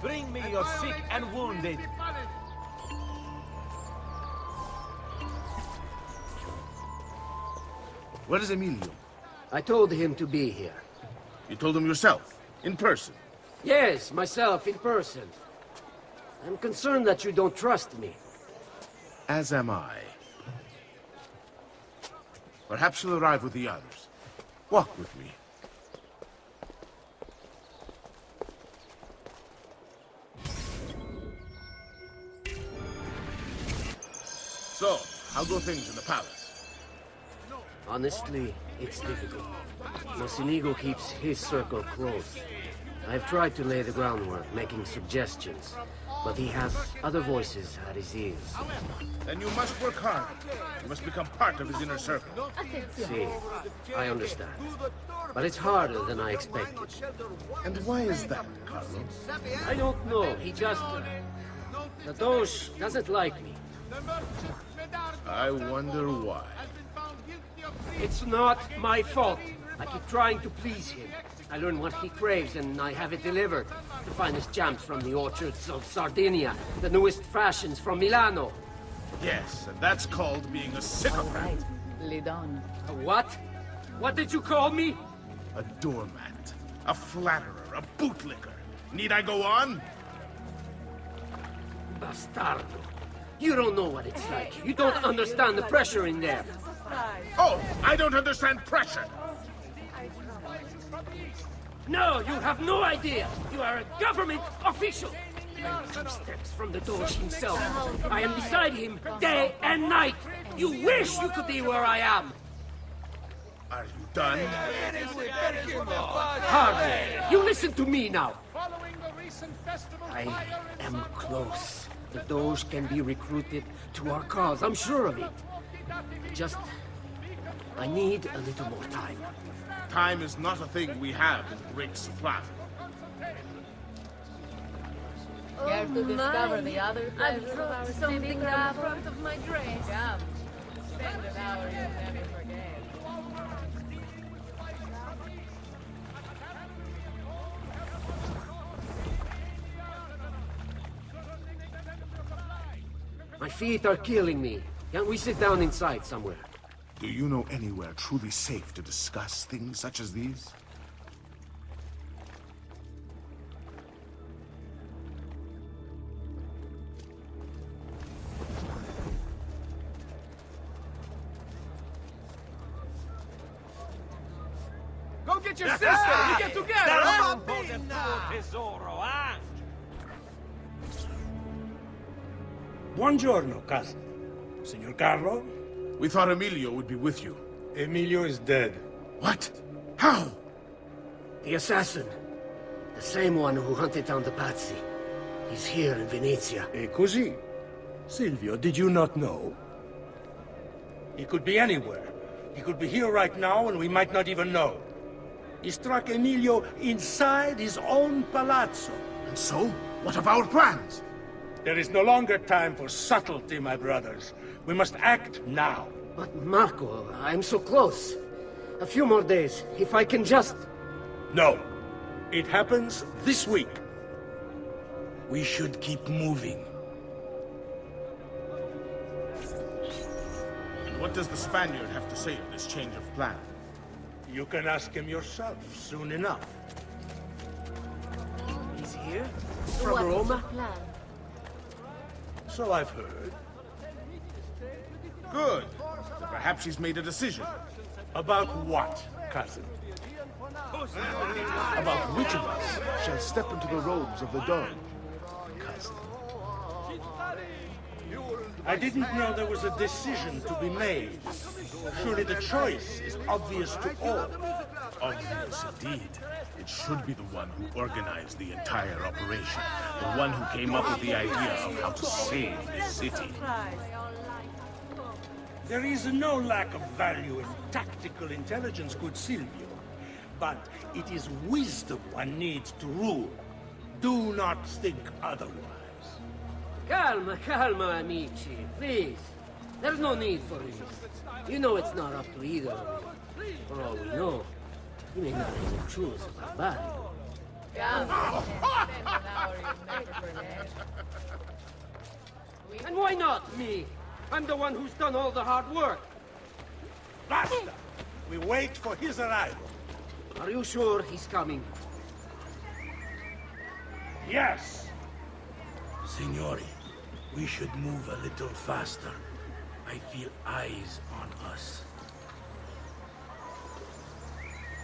Bring me your sick and wounded. Where is Emilio? I told him to be here. You told him yourself, in person. Yes, myself, in person. I'm concerned that you don't trust me. As am I. Perhaps you'll arrive with the others. Walk with me. So, how go things in the palace? Honestly, it's difficult. Mocenigo keeps his circle close. I've tried to lay the groundwork, making suggestions, but he has other voices at his ears. Then you must work hard. You must become part of his inner circle. See, I understand. But it's harder than I expected. And why is that, Carlo? I don't know, he just... the Doge doesn't like me. I wonder why. It's not my fault. I keep trying to please him. I learn what he craves and I have it delivered. The finest jams from the orchards of Sardinia, the newest fashions from Milano. Yes, and that's called being a sycophant. Lead on. A what? What did you call me? A doormat, a flatterer, a bootlicker. Need I go on? Bastardo. You don't know what it's like. You don't understand the pressure in there. Oh, I don't understand pressure. No, you have no idea. You are a government official. I'm 2 steps from the Doge himself. I am beside him day and night. You wish you could be where I am. Are you done? Hardly. You listen to me now. I am close. The Doge can be recruited to our cause. I'm sure of it. Just... I need a little more time. Time is not a thing we have in great supply. Care to discover the other I pleasures of our brought city something on the travel? front of my dress. Come, spend an hour you'll never forget. My feet are killing me. Can't we sit down inside somewhere? Do you know anywhere truly safe to discuss things such as these? Go get your sister! We get together! Tesoro, eh? Buongiorno, cousin. Signor Carlo? We thought Emilio would be with you. Emilio is dead. What? How? The assassin. The same one who hunted down the Pazzi. He's here in Venezia. E così? Silvio, did you not know? He could be anywhere. He could be here right now and we might not even know. He struck Emilio inside his own palazzo. And so? What of our plans? There is no longer time for subtlety, my brothers. We must act now. But Marco, I'm so close. A few more days, if I can just... No. It happens this week. We should keep moving. What does the Spaniard have to say of this change of plan? You can ask him yourself soon enough. He's here? What From is your Roma? plan? So I've heard. Good. So perhaps he's made a decision. About what, cousin? About which of us shall step into the robes of the Doge, cousin. I didn't know there was a decision to be made. Surely the choice is obvious to all. Obvious indeed. It should be the one who organized the entire operation. The one who came up with the idea of how to save the city. There is no lack of value in tactical intelligence, good Silvio. But it is wisdom one needs to rule. Do not think otherwise. Calma, calma, amici. Please. There's no need for this. You know it's not up to either of you. For all we know, you may not even choose a barbarian. Yeah, spend an hour you'll never forget. And why not me? I'm the one who's done all the hard work. Basta! We wait for his arrival. Are you sure he's coming? Yes! Signori, we should move a little faster. I feel eyes on us.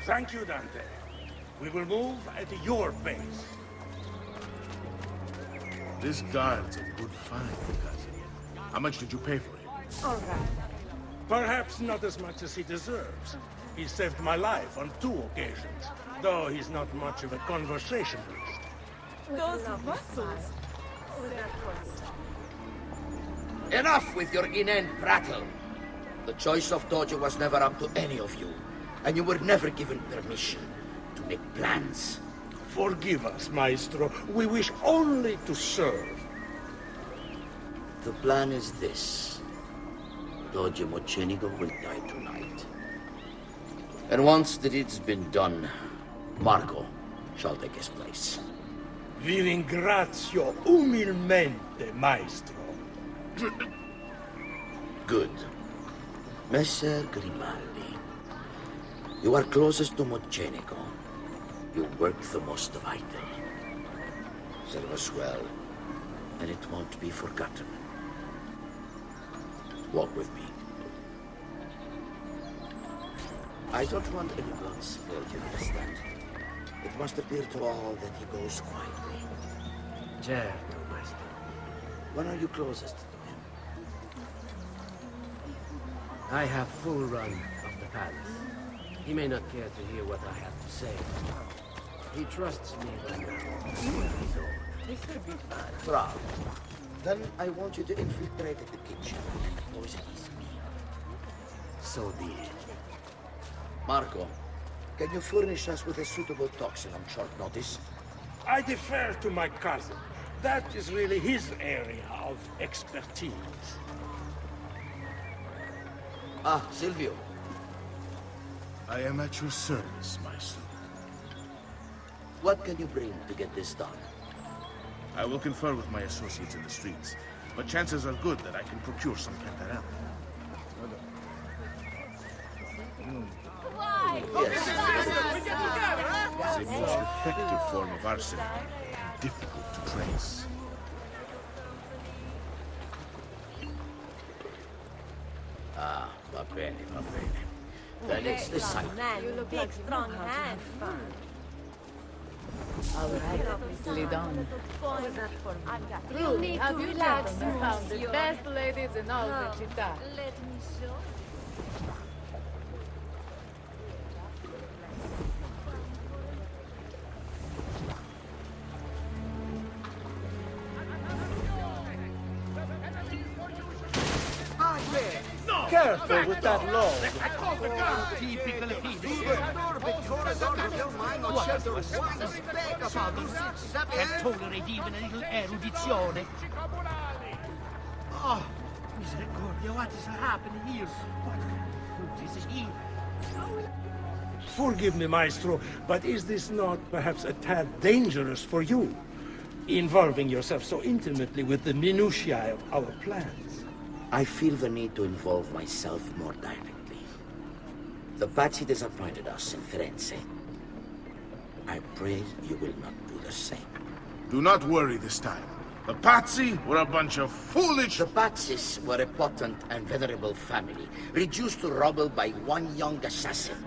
Thank you, Dante. We will move at your pace. This guard's a good find, cousin. How much did you pay for him? All right. Perhaps not as much as he deserves. He saved my life on 2 occasions, though he's not much of a conversationalist. Those muscles. Oh, that was... Enough with your inane prattle. The choice of Dojo was never up to any of you, and you were never given permission to make plans. Forgive us, Maestro. We wish only to serve. The plan is this. Dojo Mocenigo will die tonight. And once the deed's been done, Marco shall take his place. Vi ringrazio umilmente, Maestro. Good. Messer Grimaldi, you are closest to Mocenigo. You work the most vital. Serve us well, and it won't be forgotten. Walk with me. I don't want any blood spilled, you understand? It must appear to all that he goes quietly. Certo, Maestro. When are you closest to him? I have full run of the palace. He may not care to hear what I have to say. He trusts me by now. This could be fun. Bravo. Then I want you to infiltrate the kitchen and poison his meal. So be it. Marco, can you furnish us with a suitable toxin on short notice? I defer to my cousin. That is really his area of expertise. Ah, Silvio. I am at your service, Maestro. What can you bring to get this done? I will confer with my associates in the streets, but chances are good that I can procure some cantarelle. It's a most effective form of arsenic, and difficult to trace. Ah, va bene, va bene. Then it's the site. You look like strong hands. All right, lead on. You Truly, need have to you relax, gentlemen found the monsieur. best ladies in all the città? Let me show. Careful with that log. Can't tolerate even a little erudizione. Oh, misericordia, what is happening here? What is he? Forgive me, Maestro, but is this not perhaps a tad dangerous for you? Involving yourself so intimately with the minutiae of our plans. I feel the need to involve myself more directly. The Pazzi disappointed us in Firenze. I pray you will not do the same. Do not worry this time. The Pazzi were a bunch of foolish... The Pazzis were a potent and venerable family, reduced to rubble by one young assassin.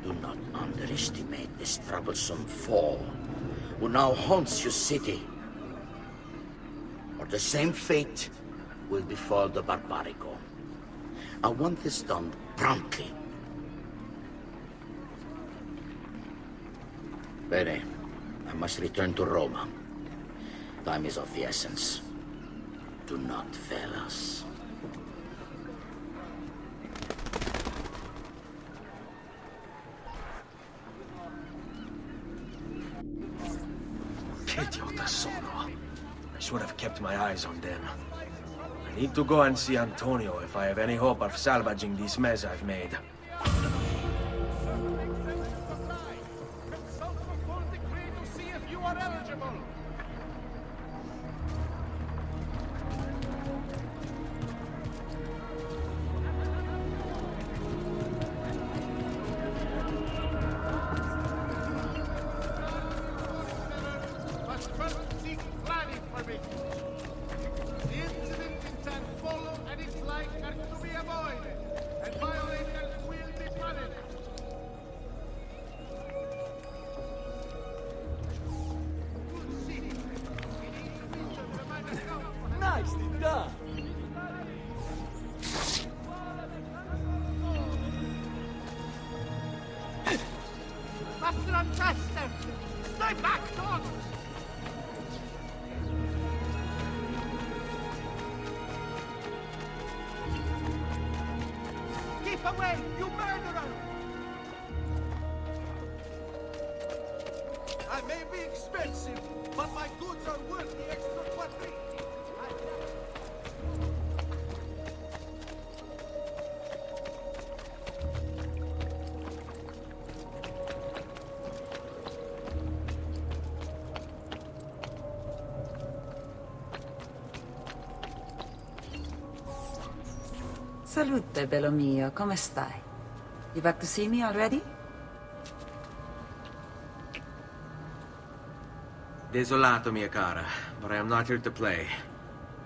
Do not underestimate this troublesome foe, who now haunts your city. Or the same fate will befall the Barbarico. I want this done promptly. Bene, I must return to Roma. Time is of the essence. Do not fail us. Che idiota sono. I should have kept my eyes on them. I need to go and see Antonio if I have any hope of salvaging this mess I've made. are eligible. Must first seek planning permission. The incident intent follow and its like are to be avoided, and violators will be punished. Nicely done. Faster and faster! Stay back, dogs! Keep away, you murderer! I may be expensive, but my goods are worth the extra quadrille. Salute, bello mio. Come stai? You back to see me already? Desolato, mia cara, but I am not here to play.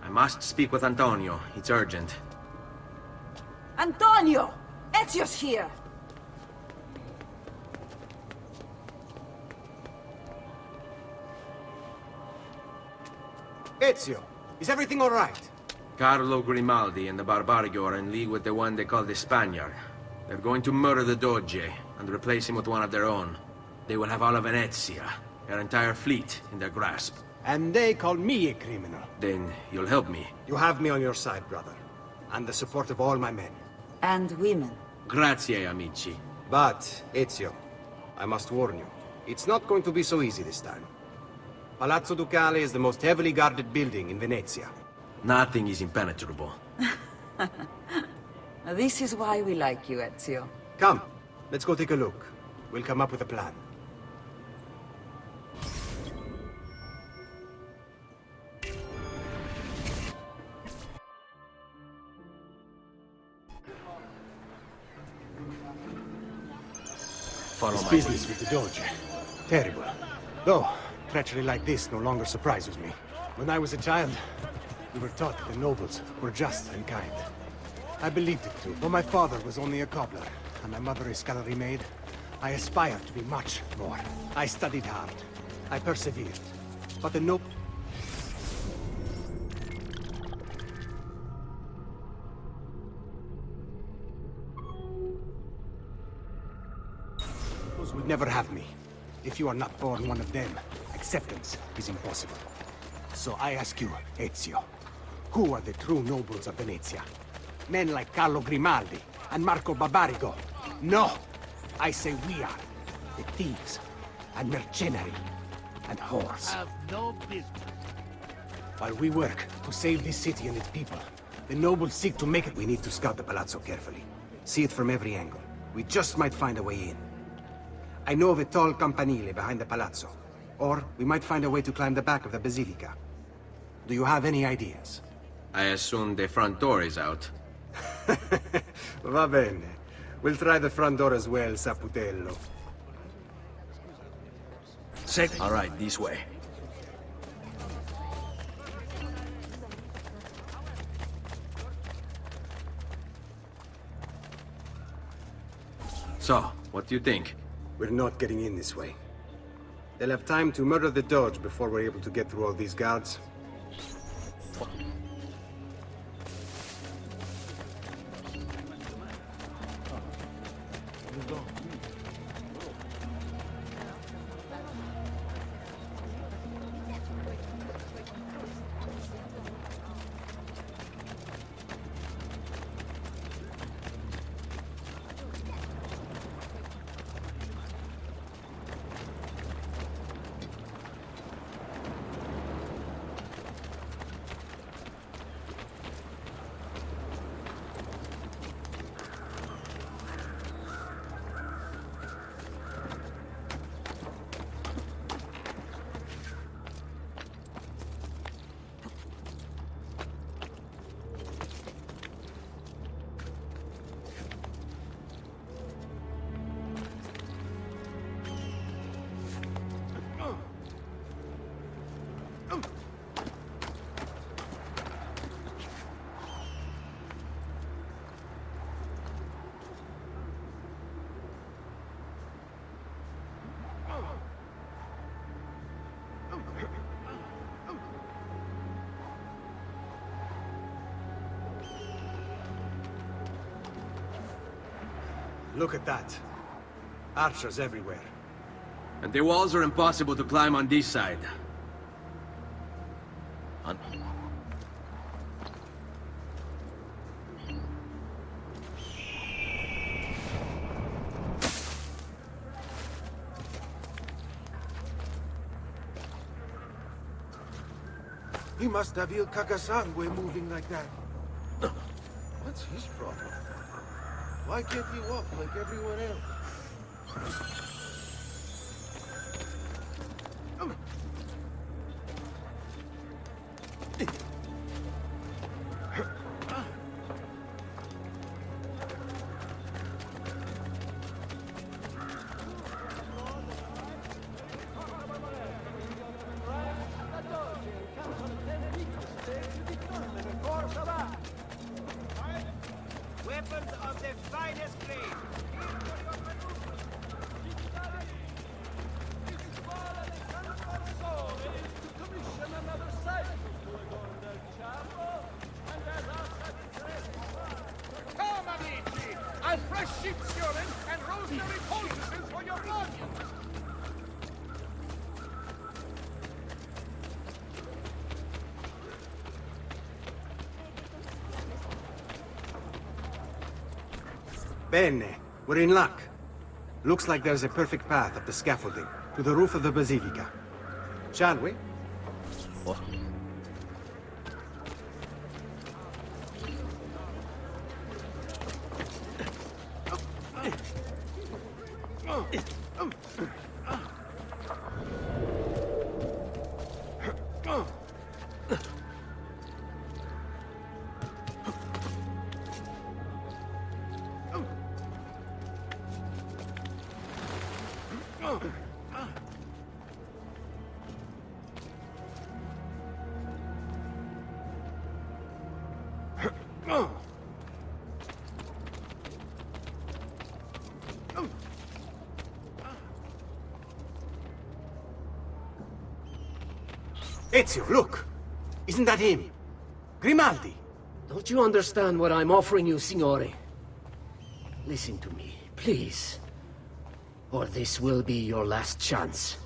I must speak with Antonio. It's urgent. Antonio! Ezio's here! Ezio, is everything all right? Carlo Grimaldi and the Barbarigo are in league with the one they call the Spaniard. They're going to murder the Doge and replace him with one of their own. They will have all of Venezia, their entire fleet, in their grasp. And they call me a criminal. Then you'll help me. You have me on your side, brother. And the support of all my men. And women. Grazie, amici. But, Ezio, I must warn you, it's not going to be so easy this time. Palazzo Ducale is the most heavily guarded building in Venezia. Nothing is impenetrable. This is why we like you, Ezio. Come, let's go take a look. We'll come up with a plan. Follow This my business with the Doge. Terrible. Though, treachery like this no longer surprises me. When I was a child, we were taught that the nobles were just and kind. I believed it too. Though my father was only a cobbler, and my mother a scullery maid, I aspired to be much more. I studied hard. I persevered. But the nobles would never have me. If you are not born one of them, acceptance is impossible. So I ask you, Ezio, who are the true nobles of Venezia? Men like Carlo Grimaldi and Marco Barbarigo? No! I say we are. The thieves and mercenary and whores. Have no business. While we work to save this city and its people, the nobles seek to make it. We need to scout the palazzo carefully. See it from every angle. We just might find a way in. I know of a tall campanile behind the palazzo. Or we might find a way to climb the back of the basilica. Do you have any ideas? I assume the front door is out. Va bene. We'll try the front door as well, Saputello. All right, this way. So, what do you think? We're not getting in this way. They'll have time to murder the Doge before we're able to get through all these guards. Look at that. Archers everywhere. And the walls are impossible to climb on this side. He must have Il Cacasangue moving like that. What's his problem? Why can't he walk like everyone else? Weapons of the finest grade. Come, amici! A fresh sheep's urine and rosemary poultices for your audience! Bene. We're in luck. Looks like there's a perfect path up the scaffolding to the roof of the Basilica. Shall we? Ezio, look! Isn't that him? Grimaldi! Don't you understand what I'm offering you, Signore? Listen to me, please. Or this will be your last chance.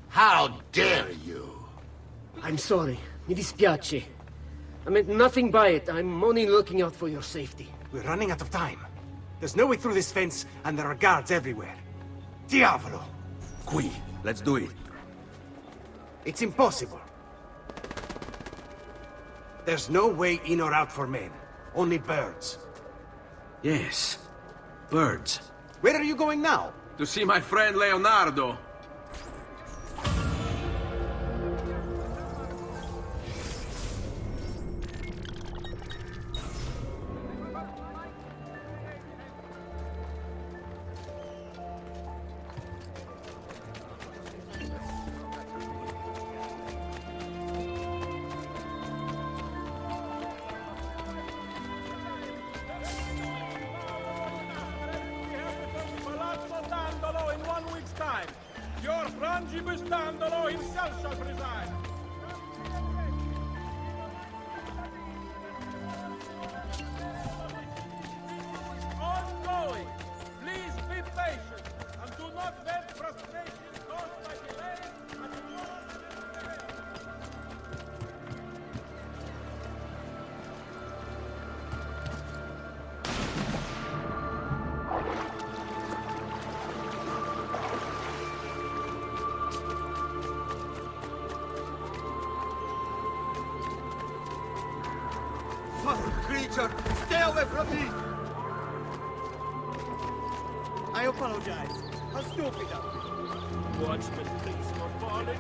How dare you? I'm sorry. Mi dispiace. I meant nothing by it. I'm only looking out for your safety. We're running out of time. There's no way through this fence, and there are guards everywhere. Diavolo! Qui, let's do it. It's impossible. There's no way in or out for men. Only birds. Yes, birds. Where are you going now? To see my friend Leonardo. Your frangibus Dandolo himself shall preside. Ongoing, please be patient and do not let frustration caused by delays and Creature, stay away from me! I apologize. How stupid of me. Watchmen, please, for falling.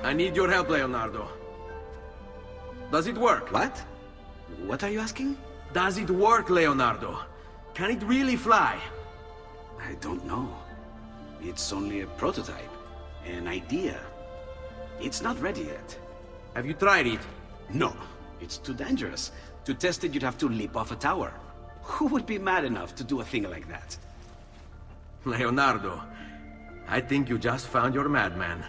I need your help, Leonardo. Does it work? What? What are you asking? Does it work, Leonardo? Can it really fly? I don't know. It's only a prototype, an idea. It's not ready yet. Have you tried it? No, it's too dangerous. To test it, you'd have to leap off a tower. Who would be mad enough to do a thing like that? Leonardo, I think you just found your madman.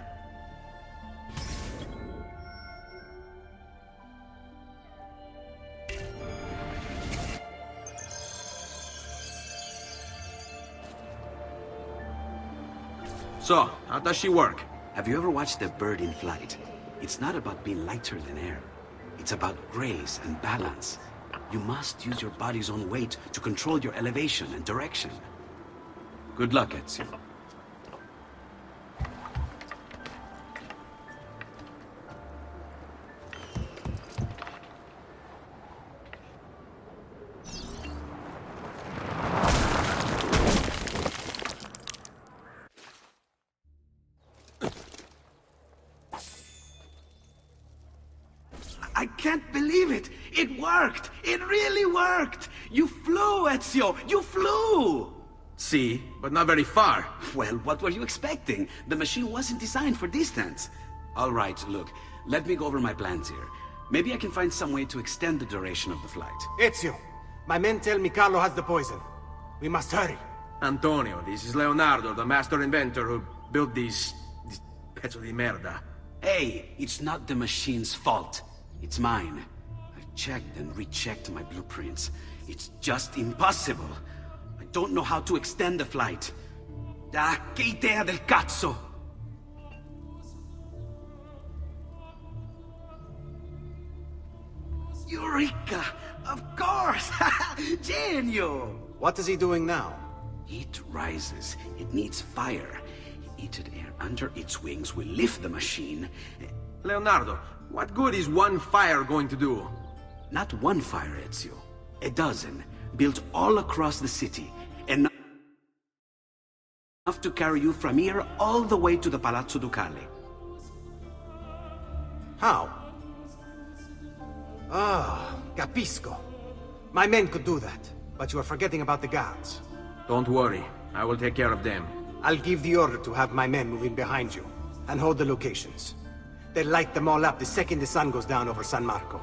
So, how does she work? Have you ever watched a bird in flight? It's not about being lighter than air. It's about grace and balance. You must use your body's own weight to control your elevation and direction. Good luck, Ezio. I can't believe it! It worked! It really worked! You flew, Ezio! You flew! See, but not very far. Well, what were you expecting? The machine wasn't designed for distance. All right, look, let me go over my plans here. Maybe I can find some way to extend the duration of the flight. Ezio, my men tell me Carlo has the poison. We must hurry. Antonio, this is Leonardo, the master inventor who built these pezzo di merda. Hey, it's not the machine's fault. It's mine. I've checked and rechecked my blueprints. It's just impossible. I don't know how to extend the flight. Ah, che idea del cazzo! Eureka! Of course! Genio! What is he doing now? It rises. It needs fire. Heated air under its wings will lift the machine. Leonardo, what good is one fire going to do? Not one fire, Ezio. A dozen, built all across the city. Enough to carry you from here all the way to the Palazzo Ducale. How? Ah, capisco. My men could do that, but you are forgetting about the guards. Don't worry, I will take care of them. I'll give the order to have my men move in behind you, and hold the locations. They'll light them all up the second the sun goes down over San Marco.